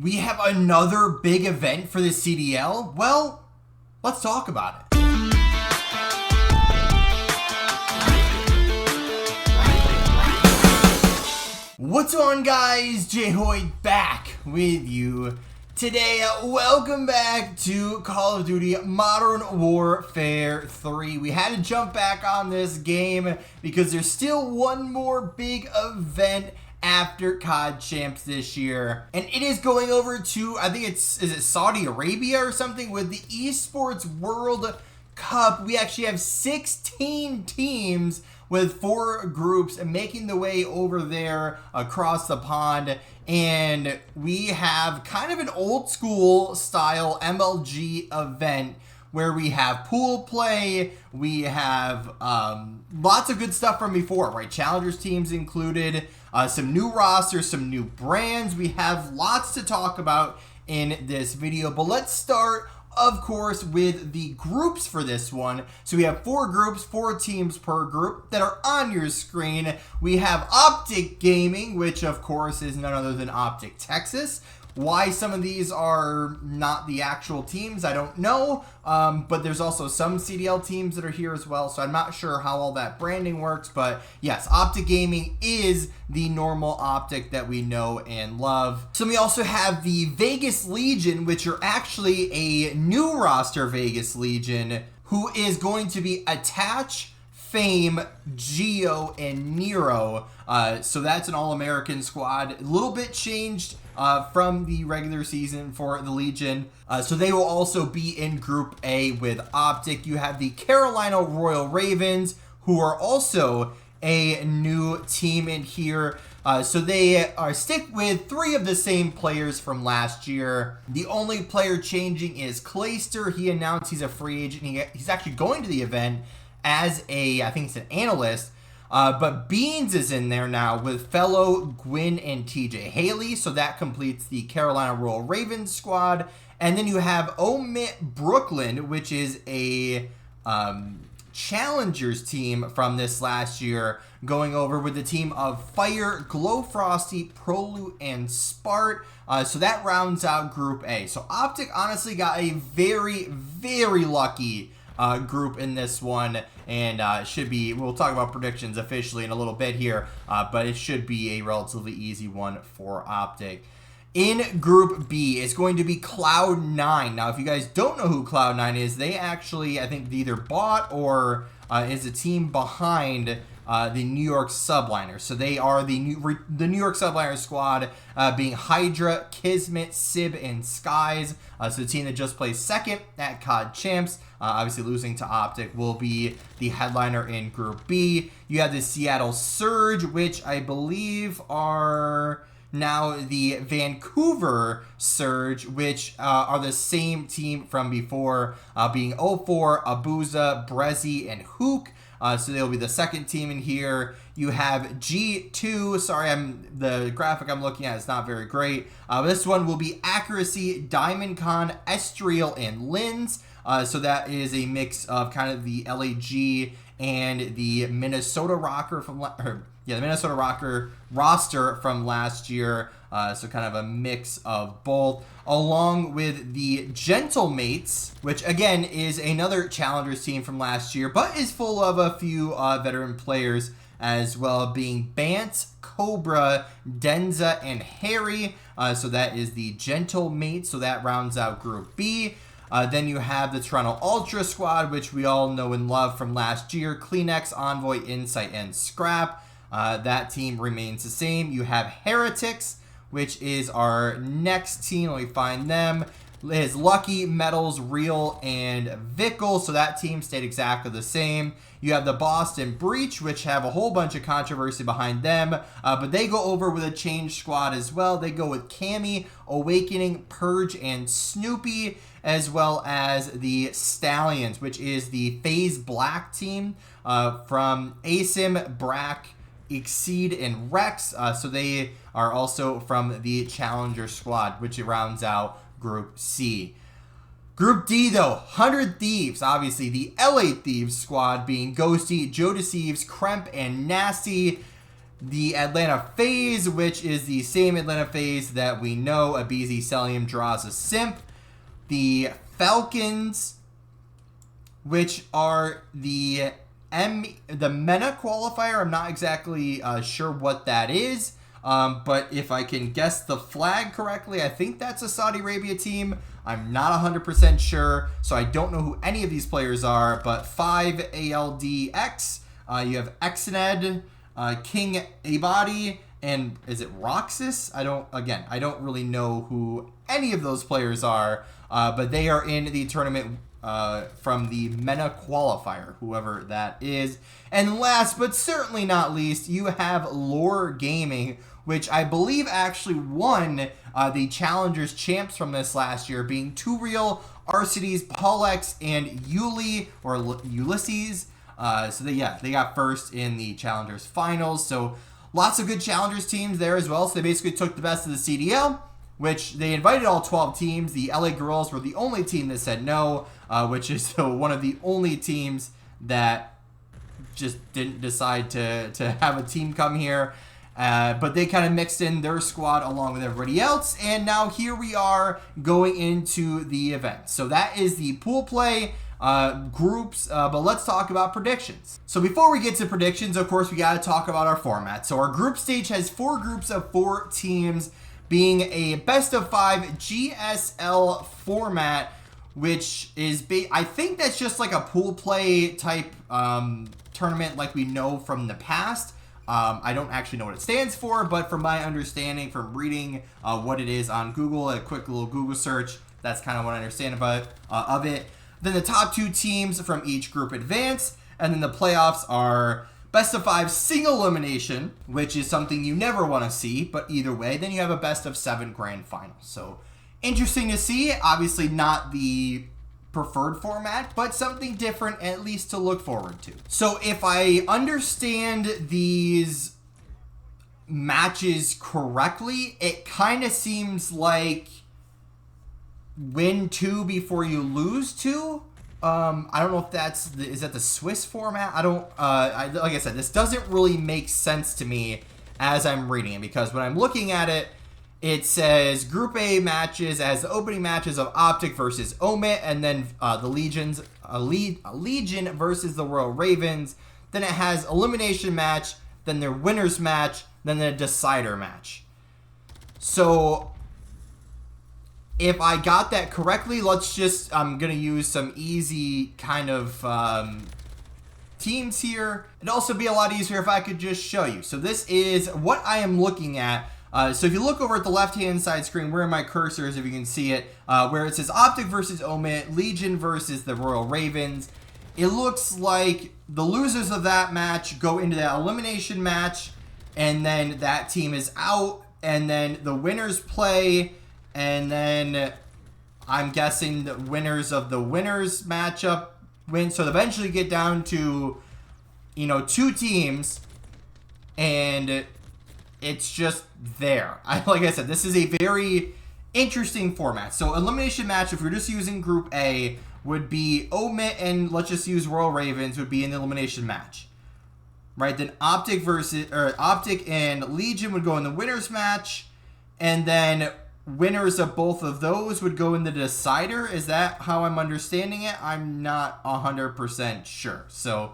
We have another big event for the CDL? Well, let's talk about it. What's on, guys? J-Hoy back with you today. Welcome back to Call of Duty Modern Warfare 3. We had to jump back on this game because there's still one more big event after COD Champs this year, and it is going over to, I think is it Saudi Arabia or something, with the ESports World Cup. We actually have 16 teams with 4 groups making the way over there across the pond, and we have kind of an old school style MLG event where we have pool play, we have lots of good stuff from before, right? Challengers teams included, some new rosters, some new brands. We have lots to talk about in this video, but let's start, of course, with the groups for this one. So we have 4 groups, 4 teams per group that are on your screen. We have OpTic Gaming, which of course is none other than OpTic Texas. Why some of these are not the actual teams, I don't know, but there's also some CDL teams that are here as well, so I'm not sure how all that branding works, but yes, OpTic Gaming is the normal OpTic that we know and love. So we also have the Vegas Legion, which are actually a new roster Vegas Legion, who is going to be Attach, Fame, Geo, and Nero. So that's an all-American squad. A little bit changed from the regular season for the Legion. So they will also be in Group A with OpTic. You have the Carolina Royal Ravens, who are also a new team in here. So they stick with 3 of the same players from last year. The only player changing is Clayster. He announced he's a free agent. He's actually going to the event as I think it's an analyst, but Beans is in there now with fellow Gwyn and TJ Haley, so that completes the Carolina Royal Ravens squad. And then you have Omit Brooklyn, which is a Challengers team from this last year, going over with the team of Fire, Glowfrosty, Prolu, and Spart. So that rounds out Group A. So OpTic honestly got a very, very lucky group in this one, and should be, we'll talk about predictions officially in a little bit here, but it should be a relatively easy one for OpTic. In Group B, it's going to be Cloud9. Now, if you guys don't know who Cloud9 is, they actually, I think, either bought or is a team behind the New York Subliners. So they are the New York Subliners squad, being Hydra, Kismet, Sib, and Skies. So the team that just placed second at COD Champs, obviously losing to OpTic, will be the headliner in Group B. You have the Seattle Surge, which I believe are now the Vancouver Surge, which are the same team from before, being 04, Abuza, Brezzy, and Hook. So they'll be the second team in here. You have G2. Sorry, the graphic I'm looking at is not very great. This one will be Accuracy, Diamond Con, Estriel, and Lins. So that is a mix of kind of the LAG and the Minnesota Rocker from the Minnesota Rocker roster from last year. So kind of a mix of both, along with the Gentlemates, which again is another Challengers team from last year, but is full of a few veteran players as well, being Bance, Cobra, Denza, and Harry. So that is the Gentlemates. So that rounds out Group B. Then you have the Toronto Ultra squad, which we all know and love from last year. Kleenex, Envoy, Insight, and Scrap. That team remains the same. You have Heretics, which is our next team. Let me find them. It is Lucky, Metals, Real, and Vickle. So that team stayed exactly the same. You have the Boston Breach, which have a whole bunch of controversy behind them, but they go over with a changed squad as well. They go with Cammy, Awakening, Purge, and Snoopy, as well as the Stallions, which is the FaZe Black team from Asim, Brack, Exceed, and Rex. So they are also from the Challenger squad, which rounds out Group C. Group D, though, 100 Thieves, obviously the LA Thieves squad, being Ghosty, Joe Deceives, Kremp, and Nasty. The Atlanta FaZe, which is the same Atlanta FaZe that we know Abizi Celium draws a simp. The Falcons, which are the MENA qualifier. I'm not exactly sure what that is. But if I can guess the flag correctly, I think that's a Saudi Arabia team. I'm not 100% sure, so I don't know who any of these players are. But 5ALDX, you have Exned, King Abadi, and is it Roxas? I don't really know who any of those players are, but they are in the tournament from the MENA qualifier, whoever that is. And last but certainly not least, you have Lore Gaming, which I believe actually won the Challengers champs from this last year, being Too Real, Arcides, Paulex, and Ulysses. So they got first in the Challengers finals. So lots of good Challengers teams there as well. So they basically took the best of the CDL, which they invited all 12 teams. The LA Girls were the only team that said no, which is one of the only teams that just didn't decide to have a team come here. But they kind of mixed in their squad along with everybody else. And now here we are going into the event. So that is the pool play groups, but let's talk about predictions. So before we get to predictions, of course, we got to talk about our format. So our group stage has 4 groups of 4 teams, being a best of 5 GSL format, which is I think that's just like a pool play type tournament like we know from the past. I don't actually know what it stands for, but from my understanding from reading what it is on Google, a quick little Google search, that's kind of what I understand about of it. Then the top 2 teams from each group advance, and then the playoffs are best of 5 single elimination, which is something you never want to see, but either way, then you have a best of 7 grand final. So interesting to see. Obviously not the preferred format, but something different at least to look forward to. So if I understand these matches correctly, it kind of seems like win 2 before you lose 2. I don't know if is that the Swiss format? I don't, like I said, this doesn't really make sense to me as I'm reading it, because when I'm looking at it, it says Group A matches as the opening matches of OpTic versus Omit, and then the Legion versus the Royal Ravens. Then it has elimination match, then their winners match, then the decider match. So if I got that correctly, I'm going to use some easy kind of teams here. It'd also be a lot easier if I could just show you. So this is what I am looking at. So if you look over at the left-hand side screen, where my cursor is, if you can see it, where it says OpTic versus Omit, Legion versus the Royal Ravens, it looks like the losers of that match go into that elimination match, and then that team is out, and then the winners play, and then I'm guessing the winners of the winners matchup win. So eventually you get down to, 2 teams, and it's just there. Like I said, this is a very interesting format. So elimination match, if we're just using Group A, would be Omit and let's just use Royal Ravens would be in the elimination match, right? Then OpTic and Legion would go in the winners match, and then winners of both of those would go in the decider. Is that how I'm understanding it? I'm not 100% sure. So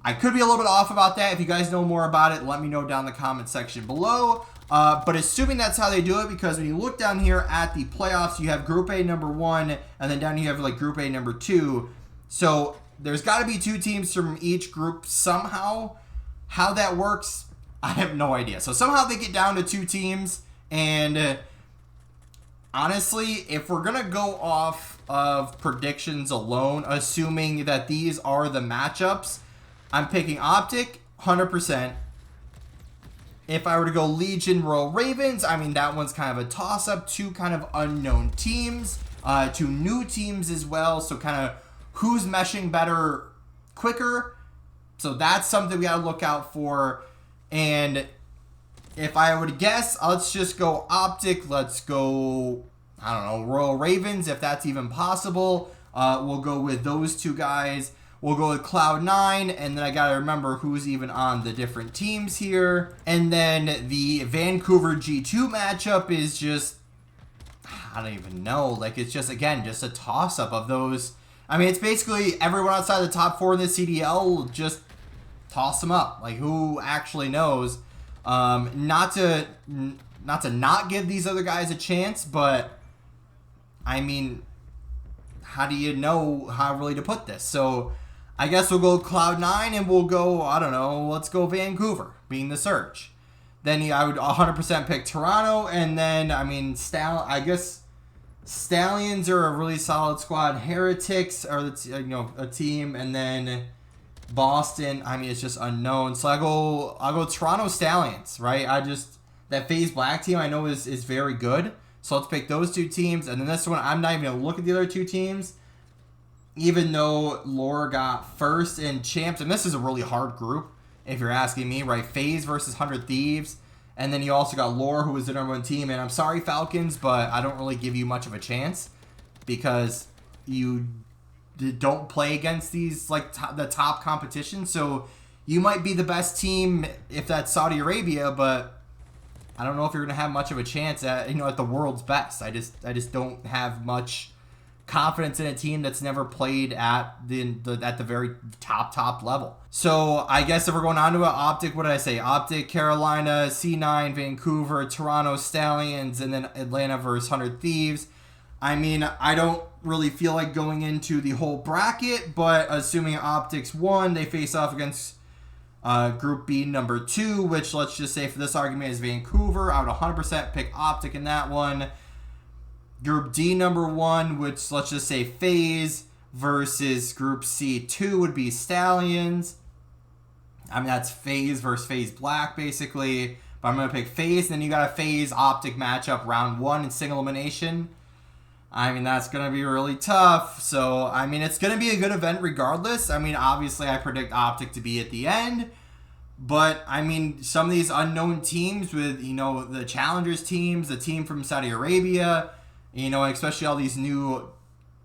I could be a little bit off about that. If you guys know more about it, let me know down in the comment section below. But assuming that's how they do it, because when you look down here at the playoffs, you have Group A number 1, and then down here you have like Group A number 2. So there's got to be 2 teams from each group somehow. How that works, I have no idea. So somehow they get down to 2 teams, and honestly, if we're going to go off of predictions alone, assuming that these are the matchups, I'm picking OpTic 100%. If I were to go Legion, Royal Ravens, I mean, that one's kind of a toss-up. 2 kind of unknown teams, 2 new teams as well. So kind of who's meshing better quicker. So that's something we got to look out for. And if I were to guess, let's just go OpTic. Let's go, I don't know, Royal Ravens, if that's even possible. We'll go with those 2 guys. We'll go with Cloud9, and then I gotta remember who's even on the different teams here. And then the Vancouver G2 matchup is just, I don't even know. Like, it's just, again, just a toss-up of those. I mean, it's basically everyone outside the top 4 in the CDL, just toss them up. Like, who actually knows? Not to not give these other guys a chance, but I mean, how do you know how really to put this? So I guess we'll go Cloud9 and we'll go, I don't know, let's go Vancouver, being the search. Then I would 100% pick Toronto, and then, I mean, I guess Stallions are a really solid squad. Heretics are, a team, and then Boston, I mean, it's just unknown. So I'll go Toronto Stallions, right? That FaZe Black team I know is very good. So let's pick those 2 teams. And then this one, I'm not even going to look at the other 2 teams. Even though Lore got first in champs. And this is a really hard group, if you're asking me, right? FaZe versus 100 Thieves. And then you also got Lore, who was the #1 team. And I'm sorry, Falcons, but I don't really give you much of a chance. Because you don't play against these, like, the top competition. So you might be the best team if that's Saudi Arabia, but I don't know if you're going to have much of a chance at, at the world's best. I just don't have much confidence in a team that's never played at the very top level. So I guess if we're going on to OpTic, what did I say? OpTic, Carolina, C9, Vancouver, Toronto Stallions, and then Atlanta versus 100 Thieves. I mean, I don't really feel like going into the whole bracket, but assuming OpTic's won, they face off against Group B number 2, which let's just say for this argument is Vancouver. I would 100% pick OpTic in that one. Group D number 1, which let's just say FaZe versus Group C2 would be Stallions. I mean, that's FaZe versus FaZe Black, basically. But I'm going to pick FaZe. Then you got a FaZe OpTic matchup round 1 in single elimination. I mean, that's going to be really tough. So, I mean, it's going to be a good event regardless. I mean, obviously, I predict OpTic to be at the end. But, I mean, some of these unknown teams with, the Challengers teams, the team from Saudi Arabia, especially all these new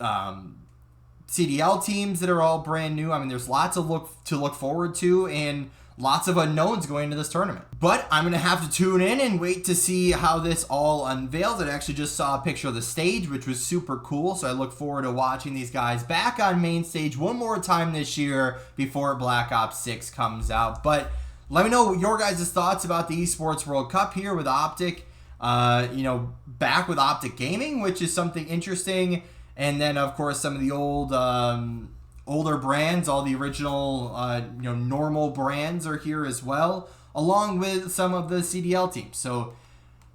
CDL teams that are all brand new. I mean, there's lots to look forward to and lots of unknowns going into this tournament. But I'm going to have to tune in and wait to see how this all unveils. I actually just saw a picture of the stage, which was super cool. So I look forward to watching these guys back on main stage one more time this year before Black Ops 6 comes out. But let me know your guys' thoughts about the Esports World Cup here with OpTic. Back with OpTic Gaming, which is something interesting. And then, of course, some of the older brands, all the original, normal brands are here as well, along with some of the CDL teams. So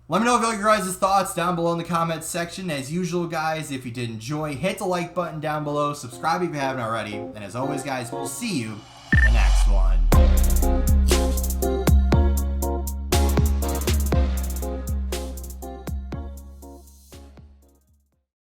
let me know your guys' thoughts down below in the comments section. As usual, guys, if you did enjoy, hit the like button down below, subscribe if you haven't already, and as always, guys, we'll see you in the next one.